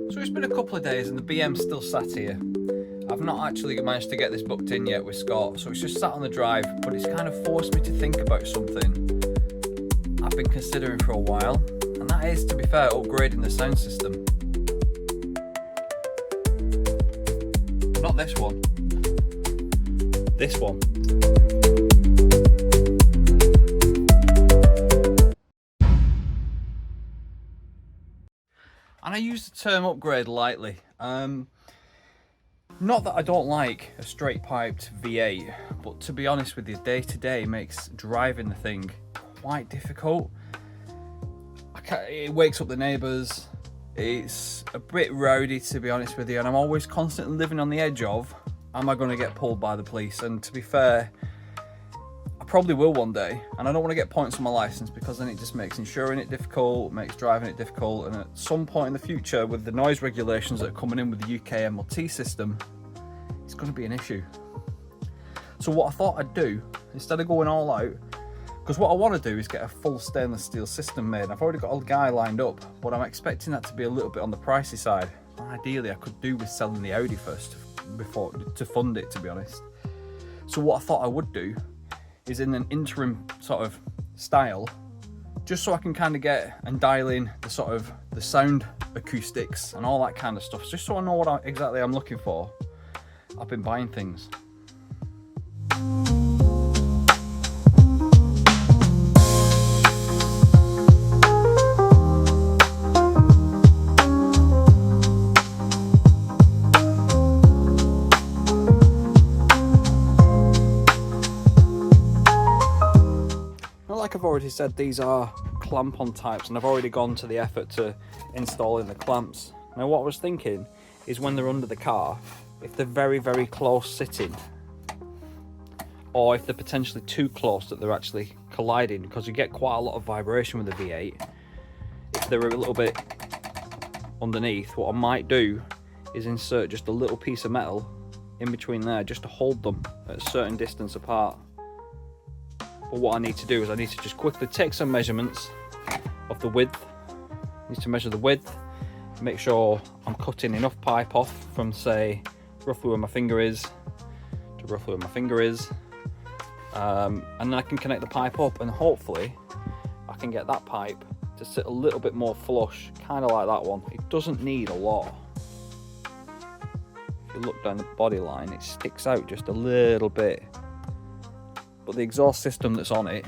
So it's been a couple of days and the BM's still sat here. I've not actually managed to get this booked in yet with Scott, so it's just sat on the drive, but it's kind of forced me to think about something I've been considering for a while, and that is, to be fair, upgrading the sound system. Not this one. This one. And I use the term upgrade lightly. Not that I don't like a straight piped V8, but to be honest with you, day to day makes driving the thing quite difficult. It wakes up the neighbours, it's a bit rowdy to be honest with you, and I'm always constantly living on the edge of, am I going to get pulled by the police? And to be fair, I probably will one day, and I don't want to get points on my licence because then it just makes insuring it difficult, makes driving it difficult, and at some point in the future with the noise regulations that are coming in with the UK MOT system, it's going to be an issue. So what I thought I'd do, instead of going all out, because what I want to do is get a full stainless steel system made. I've already got a guy lined up, but I'm expecting that to be a little bit on the pricey side. Ideally I could do with selling the Audi first before to fund it, to be honest. So what I thought I would do is in an interim sort of style, just so I can kind of get and dial in the sort of the sound acoustics and all that kind of stuff, just so I know what exactly I'm looking for. I've been buying things. Like I've already said, these are clamp-on types, and I've already gone to the effort to installing the clamps. Now what I was thinking is when they're under the car, if they're very, very close sitting, or if they're potentially too close that they're actually colliding, because you get quite a lot of vibration with the V8, if they're a little bit underneath, what I might do is insert just a little piece of metal in between there just to hold them at a certain distance apart. But what I need to do is I need to just quickly take some measurements of the width. I need to measure the width, make sure I'm cutting enough pipe off from, say, roughly where my finger is to roughly where my finger is. And then I can connect the pipe up, and hopefully I can get that pipe to sit a little bit more flush, kind of like that one. It doesn't need a lot. If you look down the body line, it sticks out just a little bit. But the exhaust system that's on it,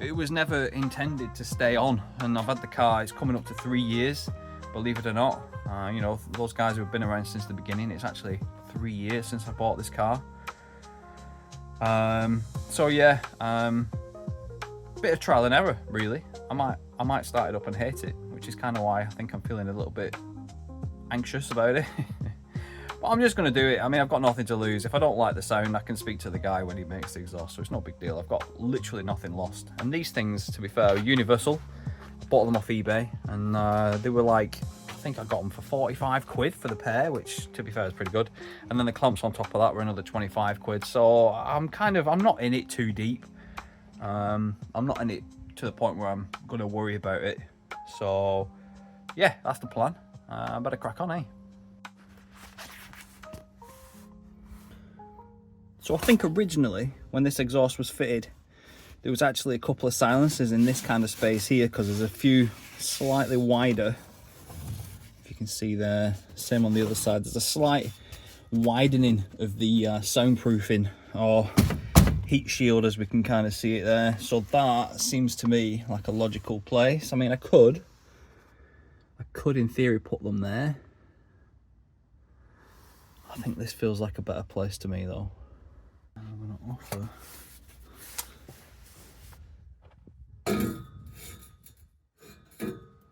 it was never intended to stay on, and I've had the car, it's coming up to 3 years, believe it or not. You know, those guys who have been around since the beginning, it's actually 3 years since I bought this car. So yeah, bit of trial and error really. I might start it up and hate it, which is kind of why I think I'm feeling a little bit anxious about it. But I'm just going to do it. I mean, I've got nothing to lose. If I don't like the sound, I can speak to the guy when he makes the exhaust, so it's no big deal. I've got literally nothing lost. And these things, to be fair, are universal. I bought them off eBay, and they were like, I think I got them for 45 quid for the pair, which, to be fair, is pretty good. And then the clamps on top of that were another 25 quid. So I'm not in it too deep. I'm not in it to the point where I'm going to worry about it. So yeah, that's the plan. I better crack on, eh? So I think originally, when this exhaust was fitted, there was actually a couple of silencers in this kind of space here, because there's a few slightly wider, if you can see there, same on the other side. There's a slight widening of the soundproofing or heat shield, as we can kind of see it there. So that seems to me like a logical place. I mean, I could in theory put them there. I think this feels like a better place to me though. I'm going to offer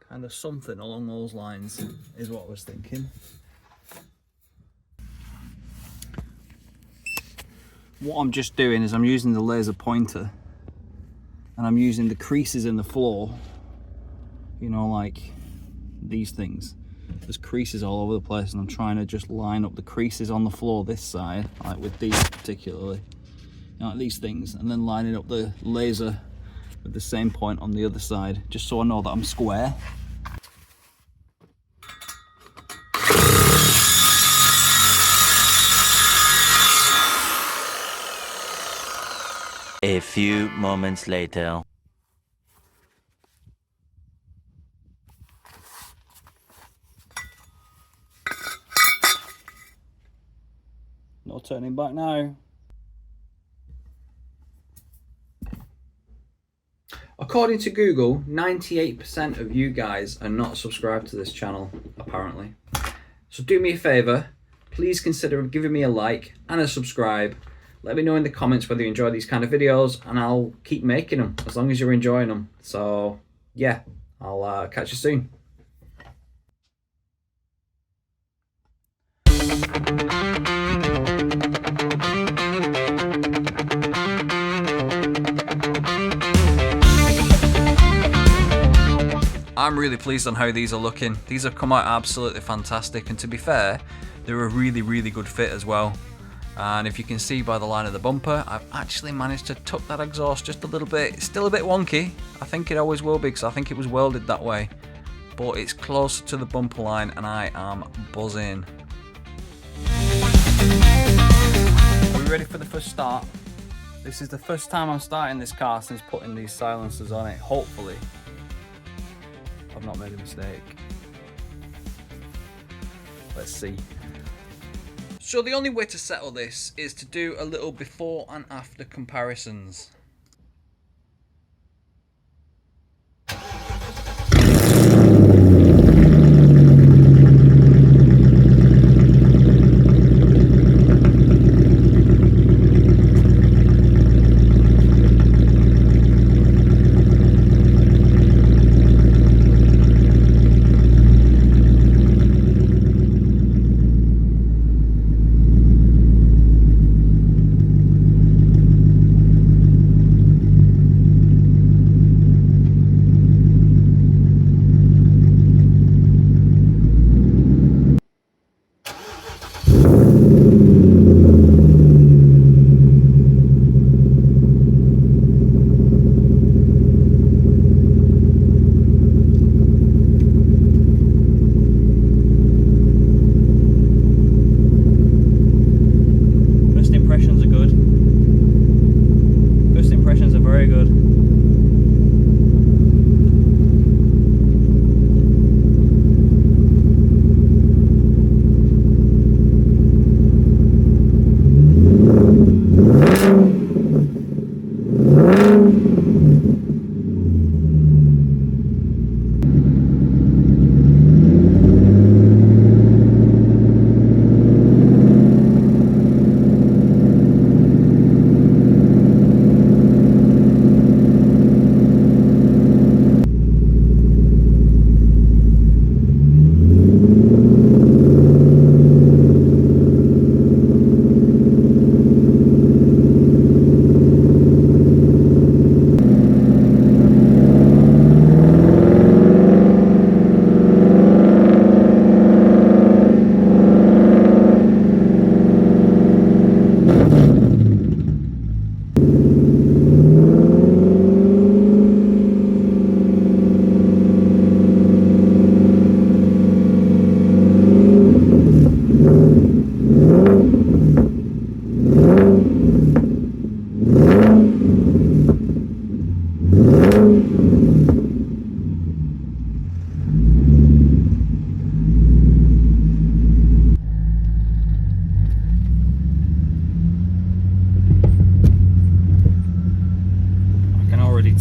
kind of something along those lines is what I was thinking. What I'm just doing is I'm using the laser pointer, and I'm using the creases in the floor, you know, like these things. There's creases all over the place, and I'm trying to just line up the creases on the floor this side, like with these particularly, you know, like these things, and then lining up the laser with the same point on the other side, just so I know that I'm square. few moments later. No turning back now. According to Google, 98% of you guys are not subscribed to this channel, apparently. So do me a favour, please consider giving me a like and a subscribe. Let me know in the comments whether you enjoy these kind of videos, and I'll keep making them as long as you're enjoying them. So yeah, I'll catch you soon. I'm really pleased on how these are looking. These have come out absolutely fantastic, and to be fair, they're a really good fit as well. And if you can see by the line of the bumper, I've actually managed to tuck that exhaust just a little bit. It's still a bit wonky. I think it always will be, because I think it was welded that way. But it's closer to the bumper line and I am buzzing. Are we ready for the first start? This is the first time I'm starting this car since putting these silencers on it. Hopefully I've not made a mistake. Let's see. So the only way to settle this is to do a little before and after comparisons.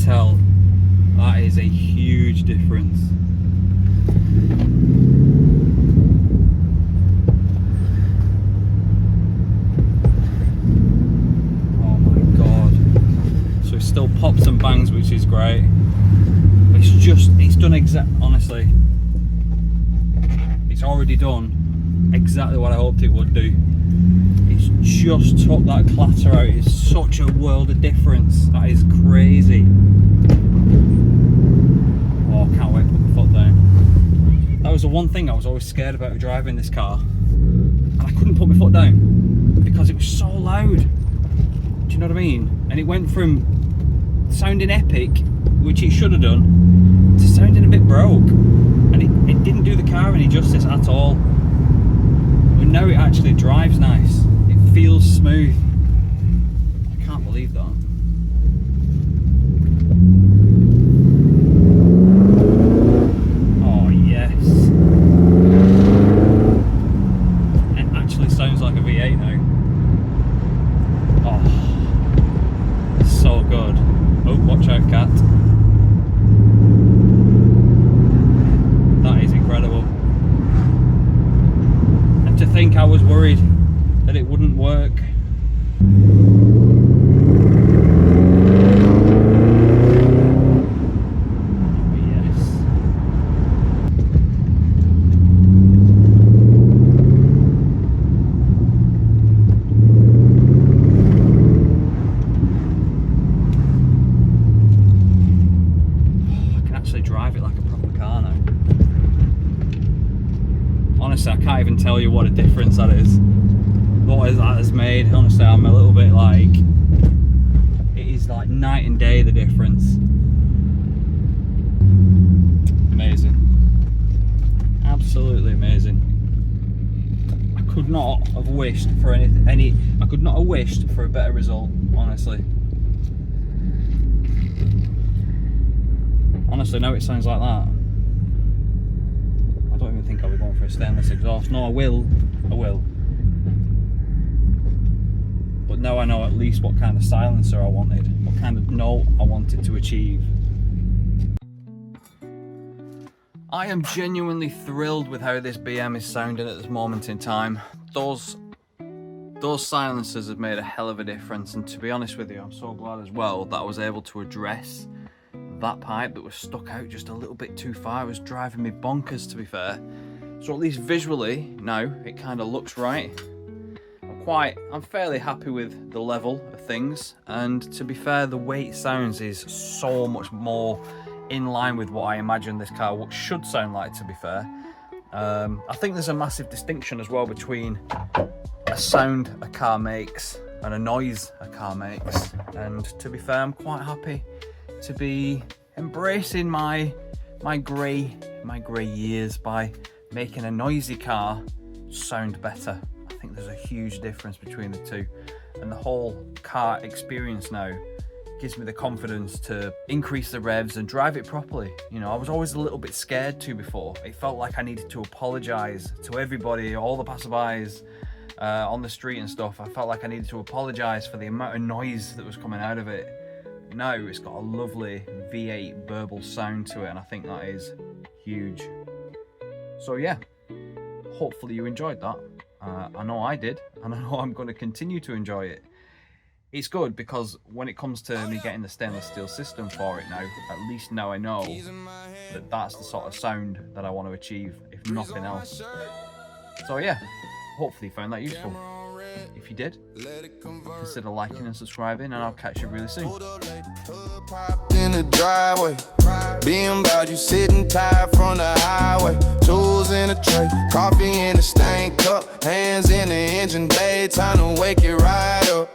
Tell that is a huge difference. Oh my god. So it still pops and bangs, which is great. It's done honestly, it's already done exactly what I hoped it would do. It's just took that clatter out. It's such a world of difference. That is crazy. Oh, I can't wait to put my foot down. That was the one thing I was always scared about driving this car. And I couldn't put my foot down because it was so loud. Do you know what I mean? And it went from sounding epic, which it should have done, to sounding a bit broke. And it didn't do the car any justice at all. But now it actually drives nice. It feels smooth. I can't believe that. think I was worried that it wouldn't work. Drive it like a proper car now. Honestly, I can't even tell you what a difference that is. What that has made. Honestly, I'm a little bit like, it is like night and day, the difference. Amazing. Absolutely amazing. I could not have wished for I could not have wished for a better result, honestly. Honestly, no, it sounds like that. I don't even think I'll be going for a stainless exhaust. No, I will. But now I know at least what kind of silencer I wanted, what kind of note I wanted to achieve. I am genuinely thrilled with how this BM is sounding at this moment in time. Those silencers have made a hell of a difference, and to be honest with you, I'm so glad as well that I was able to address that pipe that was stuck out just a little bit too far. It was driving me bonkers, to be fair. So at least visually now it kind of looks right. I'm fairly happy with the level of things, and to be fair, the way it sounds is so much more in line with what I imagine this car should sound like, to be fair. I think there's a massive distinction as well between a sound a car makes and a noise a car makes, and to be fair, I'm quite happy to be embracing my grey years by making a noisy car sound better. I think there's a huge difference between the two, and the whole car experience now gives me the confidence to increase the revs and drive it properly. You know, I was always a little bit scared to before. It felt like I needed to apologise to everybody, all the passerbys on the street and stuff. I felt like I needed to apologise for the amount of noise that was coming out of it. Now it's got a lovely V8 burble sound to it, and I think that is huge. So yeah, hopefully you enjoyed that. I know I did, and I know I'm going to continue to enjoy it. It's good because when it comes to me getting the stainless steel system for it now, at least now I know that that's the sort of sound that I want to achieve, if nothing else. So yeah, hopefully you found that useful. If you did, consider liking and subscribing, and I'll catch you really soon. In the driveway, being about you sitting tired from the highway. Tools in a tray, coffee in a stained cup, hands in the engine bay, time to wake it right up.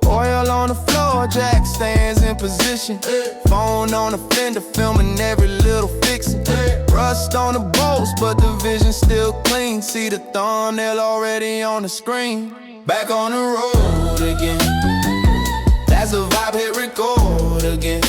Oil on the floor, jack stands in position. Phone on the fender, filming every little fixin'. Rust on the bolts, but the vision still clean. See the thumbnail already on the screen. Back on the road again. That's a vibe, hit record again.